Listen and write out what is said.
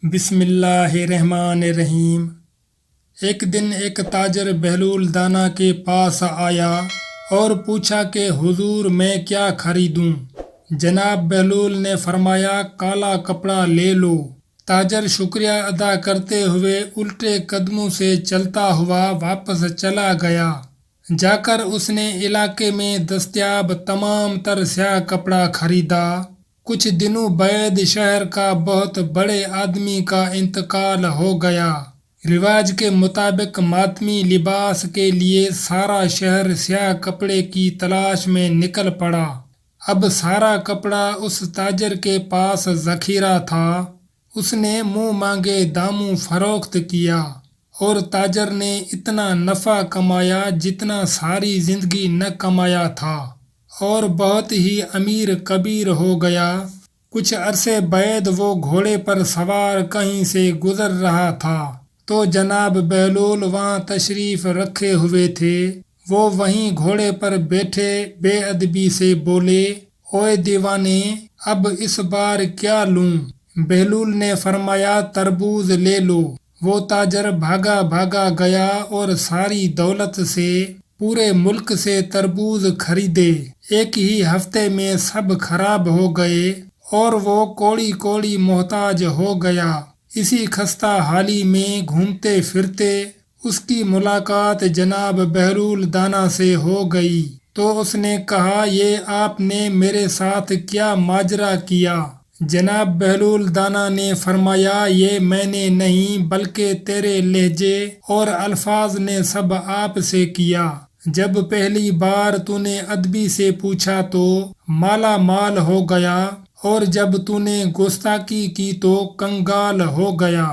بسم اللہ الرحمن الرحیم۔ ایک دن ایک تاجر بہلول دانا کے پاس آیا اور پوچھا کہ حضور میں کیا خریدوں؟ جناب بہلول نے فرمایا کالا کپڑا لے لو۔ تاجر شکریہ ادا کرتے ہوئے الٹے قدموں سے چلتا ہوا واپس چلا گیا۔ جا کر اس نے علاقے میں دستیاب تمام تر سیاہ کپڑا خریدا۔ کچھ دنوں بعد شہر کا بہت بڑے آدمی کا انتقال ہو گیا۔ رواج کے مطابق ماتمی لباس کے لیے سارا شہر سیاہ کپڑے کی تلاش میں نکل پڑا۔ اب سارا کپڑا اس تاجر کے پاس ذخیرہ تھا۔ اس نے منہ مانگے داموں فروخت کیا اور تاجر نے اتنا نفع کمایا جتنا ساری زندگی نہ کمایا تھا، اور بہت ہی امیر کبیر ہو گیا۔ کچھ عرصے بعد وہ گھوڑے پر سوار کہیں سے گزر رہا تھا تو جناب بہلول وہاں تشریف رکھے ہوئے تھے۔ وہ وہیں گھوڑے پر بیٹھے بے ادبی سے بولے، اوئے دیوانے، اب اس بار کیا لوں؟ بہلول نے فرمایا تربوز لے لو۔ وہ تاجر بھاگا بھاگا گیا اور ساری دولت سے پورے ملک سے تربوز خریدے۔ ایک ہی ہفتے میں سب خراب ہو گئے اور وہ کوڑی کوڑی محتاج ہو گیا۔ اسی خستہ حالی میں گھومتے پھرتے اس کی ملاقات جناب بہلول دانا سے ہو گئی تو اس نے کہا، یہ آپ نے میرے ساتھ کیا ماجرا کیا؟ جناب بہلول دانا نے فرمایا، یہ میں نے نہیں بلکہ تیرے لہجے اور الفاظ نے سب آپ سے کیا۔ جب پہلی بار تو نے ادبی سے پوچھا تو مالا مال ہو گیا، اور جب تو نے گستاخی کی تو کنگال ہو گیا۔